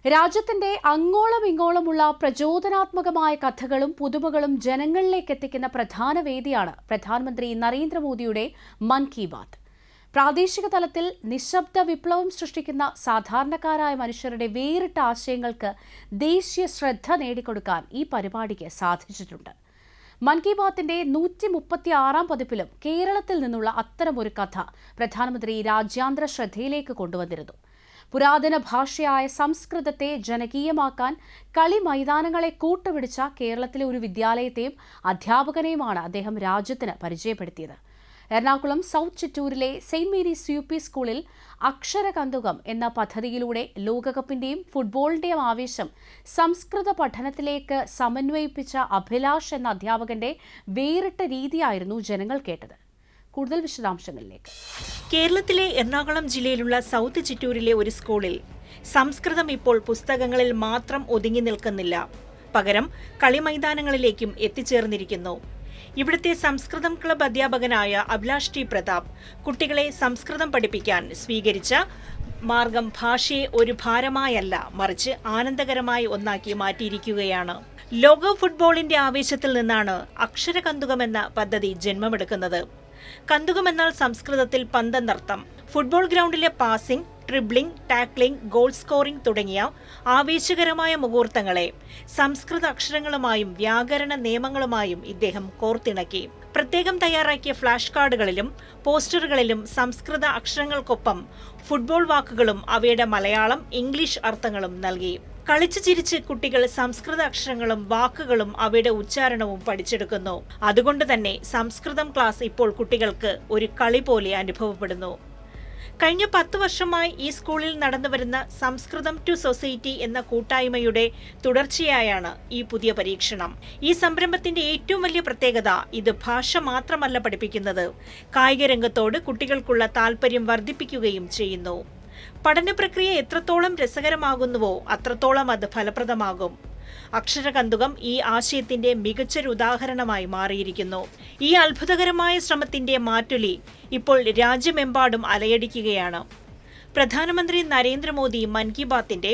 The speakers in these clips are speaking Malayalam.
രാജ്യത്തിന്റെ അങ്ങോളം ഇങ്ങോളമുള്ള പ്രചോദനാത്മകമായ കഥകളും പുതുമകളും ജനങ്ങളിലേക്ക് എത്തിക്കുന്ന പ്രധാന വേദിയാണ് പ്രധാനമന്ത്രി നരേന്ദ്രമോദിയുടെ മൻ കി ബാത്ത്. പ്രാദേശിക തലത്തിൽ നിശബ്ദ വിപ്ലവം സൃഷ്ടിക്കുന്ന സാധാരണക്കാരായ മനുഷ്യരുടെ വേറിട്ട ആശയങ്ങൾക്ക് ദേശീയ ശ്രദ്ധ നേടിക്കൊടുക്കാൻ ഈ പരിപാടിക്ക് സാധിച്ചിട്ടുണ്ട്. മൻ കി ബാത്തിന്റെ 136-ാം പതിപ്പിലും കേരളത്തിൽ നിന്നുള്ള അത്തരമൊരു കഥ പ്രധാനമന്ത്രി രാജ്യാന്തര ശ്രദ്ധയിലേക്ക് കൊണ്ടുവന്നിരുന്നു. പുരാതന ഭാഷയായ സംസ്കൃതത്തെ ജനകീയമാക്കാൻ കളി മൈതാനങ്ങളെ കൂട്ടുപിടിച്ച കേരളത്തിലെ ഒരു വിദ്യാലയത്തെയും അധ്യാപകനെയുമാണ് അദ്ദേഹം രാജ്യത്തിന് പരിചയപ്പെടുത്തിയത്. എറണാകുളം സൗത്ത് ചിറ്റൂരിലെ സെയിന്റ് മേരീസ് UP സ്കൂളിൽ അക്ഷരകന്തുകം എന്ന പദ്ധതിയിലൂടെ ലോകകപ്പിന്റെയും ഫുട്ബോളിന്റെയും ആവേശം സംസ്കൃത പഠനത്തിലേക്ക് സമന്വയിപ്പിച്ച അഭിലാഷ് എന്ന അധ്യാപകന്റെ വേറിട്ട രീതിയായിരുന്നു ജനങ്ങൾ കേട്ടത്. കൂടുതൽ വിശദാംശങ്ങളിലേക്ക്. കേരളത്തിലെ എറണാകുളം ജില്ലയിലുള്ള സൗത്ത് ചിറ്റൂരിലെ ഒരു സ്കൂളിൽ സംസ്കൃതം ഇപ്പോൾ പുസ്തകങ്ങളിൽ മാത്രം ഒതുങ്ങി നിൽക്കുന്നില്ല, പകരം കളിമൈതാനങ്ങളിലേക്കും എത്തിച്ചേർന്നിരിക്കുന്നു. ഇവിടുത്തെ സംസ്കൃതം ക്ലബ് അധ്യാപകനായ അഭിലാഷ് ടി പ്രതാപ് കുട്ടികളെ സംസ്കൃതം പഠിപ്പിക്കാൻ സ്വീകരിച്ച മാർഗം ഭാഷയെ ഒരു ഭാരമായല്ല, മറിച്ച് ആനന്ദകരമായ ഒന്നാക്കി മാറ്റിയിരിക്കുകയാണ്. ലോക ഫുട്ബോളിന്റെ ആവേശത്തിൽ നിന്നാണ് അക്ഷരകന്തുകമെന്ന പദ്ധതി ജന്മമെടുക്കുന്നത്. കന്തുകമെന്നാൽ സംസ്കൃതത്തിൽ പന്തെന്നർത്ഥം. ഫുട്ബോൾ ഗ്രൗണ്ടിലെ passing, dribbling, tackling, goal scoring തുടങ്ങിയ ആവേശകരമായ മുഹൂർത്തങ്ങളെ സംസ്കൃത അക്ഷരങ്ങളുമായും വ്യാകരണ നിയമങ്ങളുമായും ഇദ്ദേഹം കോർത്തിണക്കി. പ്രത്യേകം തയ്യാറാക്കിയ ഫ്ലാഷ് കാർഡുകളിലും പോസ്റ്ററുകളിലും സംസ്കൃത അക്ഷരങ്ങൾക്കൊപ്പം ഫുട്ബോൾ വാക്കുകളും അവയുടെ മലയാളം, ഇംഗ്ലീഷ് അർത്ഥങ്ങളും നൽകി. കളിച്ചു ചിരിച്ച് കുട്ടികൾ സംസ്കൃത അക്ഷരങ്ങളും വാക്കുകളും അവയുടെ ഉച്ചാരണവും പഠിച്ചെടുക്കുന്നു. അതുകൊണ്ട് തന്നെ സംസ്കൃതം ക്ലാസ് ഇപ്പോൾ കുട്ടികൾക്ക് ഒരു കളി പോലെ അനുഭവപ്പെടുന്നു. കഴിഞ്ഞ 10 വർഷമായി ഈ സ്കൂളിൽ നടന്നുവരുന്ന സംസ്കൃതം ടു സൊസൈറ്റി എന്ന കൂട്ടായ്മയുടെ തുടർച്ചയായാണ് ഈ പുതിയ പരീക്ഷണം. ഈ സംരംഭത്തിന്റെ ഏറ്റവും വലിയ പ്രത്യേകത ഇത് ഭാഷ മാത്രമല്ല പഠിപ്പിക്കുന്നത്, കായിക രംഗത്തോട് കുട്ടികൾക്കുള്ള താല്പര്യം വർദ്ധിപ്പിക്കുകയും ചെയ്യുന്നു. പഠന പ്രക്രിയ എത്രത്തോളം രസകരമാകുന്നുവോ അത്രത്തോളം അത് ഫലപ്രദമാകും. അക്ഷരകന്തുകം ഈ ആശയത്തിന്റെ മികച്ചൊരു ഉദാഹരണമായി മാറിയിരിക്കുന്നു. ഈ അത്ഭുതകരമായ ശ്രമത്തിന്റെ മാറ്റൊലി ഇപ്പോൾ രാജ്യമെമ്പാടും അലയടിക്കുകയാണ്. പ്രധാനമന്ത്രി നരേന്ദ്രമോദി മൻ കി ബാത്തിന്റെ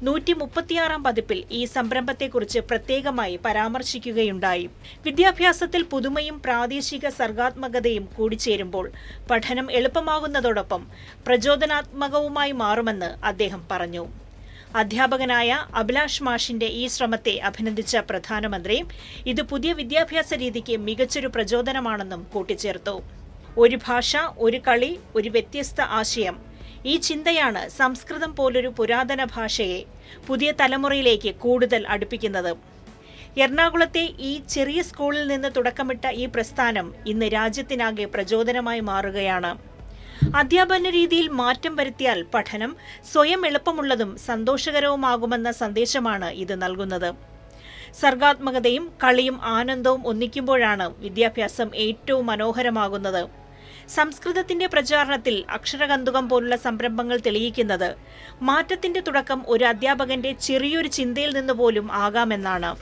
136-ാം പതിപ്പിൽ ഈ സംരംഭത്തെക്കുറിച്ച് പ്രത്യേകമായി പരാമർശിക്കുകയുണ്ടായി. വിദ്യാഭ്യാസത്തിൽ പുതുമയും പ്രാദേശിക സർഗാത്മകതയും കൂടിച്ചേരുമ്പോൾ പഠനം എളുപ്പമാകുന്നതോടൊപ്പം പ്രചോദനാത്മകവുമായി മാറുമെന്ന് അദ്ദേഹം പറഞ്ഞു. അധ്യാപകനായ അഭിലാഷ് മാഷിന്റെ ഈ ശ്രമത്തെ അഭിനന്ദിച്ച പ്രധാനമന്ത്രി ഇത് പുതിയ വിദ്യാഭ്യാസ രീതിക്ക് മികച്ചൊരു പ്രചോദനമാണെന്നും കൂട്ടിച്ചേർത്തു. ഒരു ഭാഷ, ഒരു കളി, ഒരു വ്യത്യസ്ത ആശയം. ഈ ചിന്തയാണ് സംസ്കൃതം പോലൊരു പുരാതന ഭാഷയെ പുതിയ തലമുറയിലേക്ക് കൂടുതൽ അടുപ്പിക്കുന്നത്. എറണാകുളത്തെ ഈ ചെറിയ സ്കൂളിൽ നിന്ന് തുടക്കമിട്ട ഈ പ്രസ്ഥാനം ഇന്ന് രാജ്യത്തിനാകെ പ്രചോദനമായി മാറുകയാണ്. അധ്യാപന രീതിയിൽ മാറ്റം വരുത്തിയാൽ പഠനം സ്വയം എളുപ്പമുള്ളതും സന്തോഷകരവുമാകുമെന്ന സന്ദേശമാണ് ഇത് നൽകുന്നത്. സർഗാത്മകതയും കളിയും ആനന്ദവും ഒന്നിക്കുമ്പോഴാണ് വിദ്യാഭ്യാസം ഏറ്റവും മനോഹരമാകുന്നത്. സംസ്കൃതത്തിന്റെ പ്രചാരണത്തിൽ അക്ഷരകന്തുകം പോലുള്ള സംരംഭങ്ങൾ തെളിയിക്കുന്നത് മാറ്റത്തിന്റെ തുടക്കം ഒരു അധ്യാപകന്റെ ചെറിയൊരു ചിന്തയിൽ നിന്ന് പോലും ആകാമെന്നാണ്.